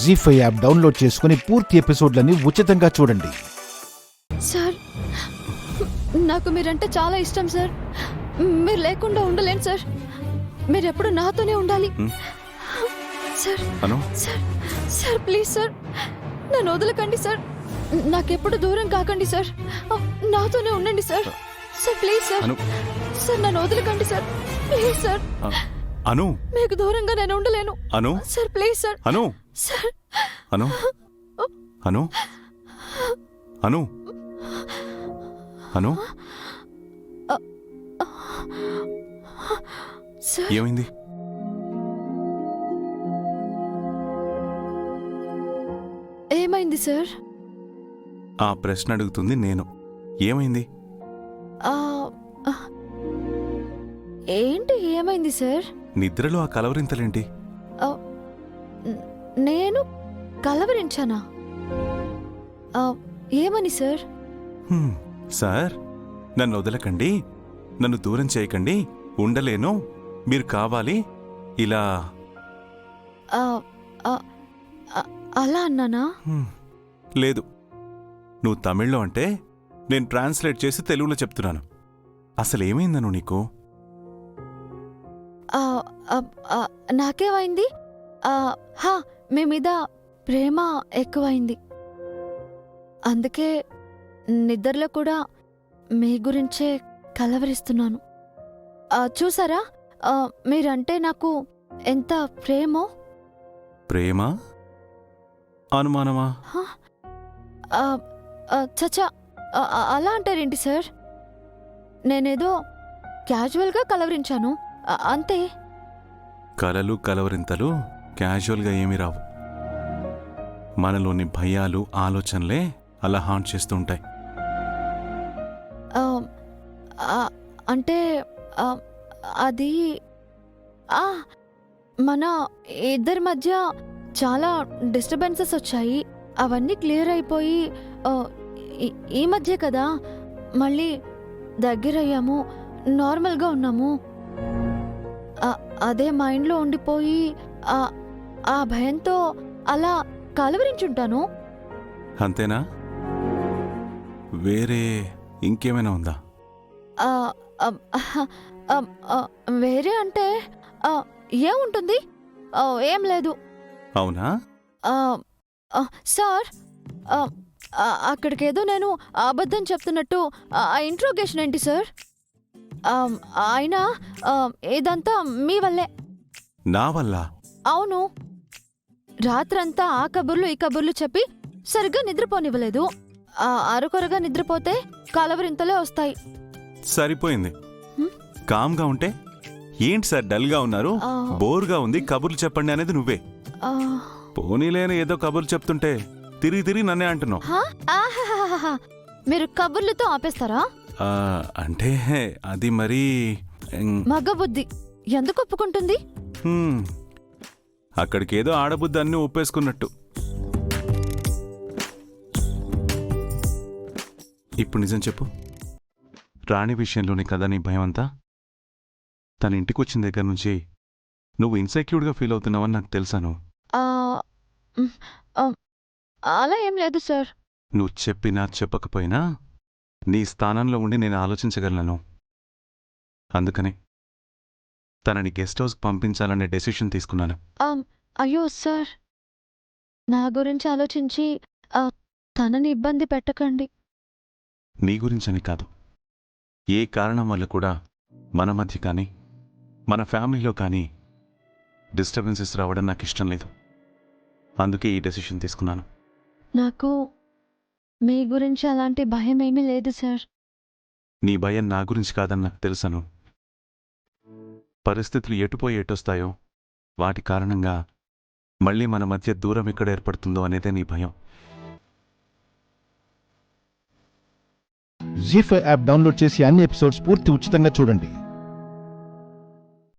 జీ5 app download చేసుకుని పూర్తి ఎపిసోడ్లని ఉచితంగా చూడండి. సార్, నాకు మీరంటే చాలా ఇష్టం సార్. మీరు లేకుండా ఉండలేను సార్. మీరెప్పుడు నాతోనే ఉండాలి sir. Sir sir please sir, నన్ను వదలకండి సార్. నాకెప్పుడు దూరం కాకండి సార్. నాతోనే ఉండండి sir. Sir please sir. Sir నన్ను వదలకండి సార్. Please sir. అను, మీకు దూరంగా నేను ఉండలేను. Anu sir please sir. Anu sir. Anu Anu Anu Anu sir ఏమైంది? ఏమైంది సార్? ఆ ప్రశ్న అడుగుతుంది నేను. ఏమైంది? ఏంటి ఏమైంది సార్? నిద్రలో ఆ కలవరింతలేంటి? నేను కలవరించానా? ఏమని సార్? సార్, నన్ను వదలకండి, నన్ను దూరం చేయకండి, ఉండలేను, మీరు కావాలి, ఇలా అలా అన్నానా? లేదు, నువ్వు తమిళ్లో అంటే నేను ట్రాన్స్లేట్ చేసి తెలుగులో చెప్తున్నాను. అసలేమైందను నీకు? నాకేమైంది? మీ మీద ప్రేమ ఎక్కువైంది. అందుకే నిద్రలో కూడా మీ గురించే కలవరిస్తున్నాను. చూసారా, మీరంటే నాకు ఎంత ప్రేమో. ప్రేమ? అనుమానమా? చచ్చా, అలా అంటారేంటి సార్? నేనేదో క్యాజువల్గా కలవరించాను అంతే. కలలు కలవరింతలు క్యాజువల్గా ఏమీ రావు. మనలోని భయాలు, ఆలోచనలే అలా హాంట్ చేస్తూ ఉంటాయి. అంటే అది మన ఇద్దరి మధ్య చాలా డిస్టర్బెన్సెస్ వచ్చాయి. అవన్నీ క్లియర్ అయిపోయి ఈ మధ్య కదా మళ్ళీ దగ్గరయ్యాము, నార్మల్గా ఉన్నాము. అదే మైండ్లో ఉండిపోయి ఆ భయంతో అలా కలవరించుంటాను. అంతేనా? వేరే ఇంకేమైనా ఉందా? వేరే అంటే ఏముంటుంది? ఏం లేదు. అవునా? సార్, అక్కడికేదో నేను అబద్ధం చెప్తున్నట్టు ఆ ఇంట్రోగేషన్ ఏంటి సార్? అయినా ఇదంతా మీ వల్లే. నా వల్ల? అవును. రాత్రంతా ఆ కబుర్లు ఈ కబుర్లు చెప్పి సరిగ్గా నిద్రపోనివ్వలేదు. అరకొరగా నిద్రపోతే కలవరింతలే వస్తాయి. సరిపోయింది. కామ్గా ఉంటే ఏంటి సార్ డల్గా ఉన్నారు? బోర్గా ఉంది, కబుర్లు చెప్పండి అనేది నువ్వే. పోనీలేని ఏదో కబుర్లు చెప్తుంటే తిరిగి తిరిగి నన్నే అంటున్నావు. మీరు కబుర్లతో ఆపేస్తారా? అంటే అది మరీ మగ బుద్ధి ఎందుకు ఒప్పుకుంటుంది? అక్కడికేదో ఆడబుద్ధి అన్నీ ఒప్పేసుకున్నట్టు. ఇప్పుడు నిజం చెప్పు, రాణి విషయంలోని కదా నీ భయం అంతా? తన ఇంటికి వచ్చిన దగ్గర నుంచి నువ్వు ఇన్సెక్యూర్డ్గా ఫీల్ అవుతున్నావని నాకు తెలుసాను. అలా ఏం లేదు సార్. నువ్వు చెప్పినా చెప్పకపోయినా నీ స్థానంలో ఉండి నేను ఆలోచించగలను. అందుకనే తనని గెస్ట్ హౌస్కి పంపించాలనే డెసిషన్ తీసుకున్నాను. అయ్యో సార్, నా గురించి ఆలోచించి తనని ఇబ్బంది పెట్టకండి. నీ గురించని కాదు, ఏ కారణం వల్ల కూడా మన మధ్య కానీ మన ఫ్యామిలీలో కానీ డిస్టర్బెన్సెస్ రావడం నాకు ఇష్టం లేదు. అందుకే ఈ డెసిషన్ తీసుకున్నాను. నాకు మీ గురించి అలాంటి భయం ఏమీ లేదు సార్. నీ భయం నా గురించి కాదని నాకు తెలుసను. పరిస్థితులు ఎటుపోయి ఎటొస్తాయో వాటి కారణంగా మళ్ళీ మన మధ్య దూరం ఎక్కడ ఏర్పడుతుందో అనేదే నీ భయం. జీ5 యాప్ డౌన్లోడ్ చేసి అన్ని ఎపిసోడ్స్ పూర్తి ఉచితంగా చూడండి.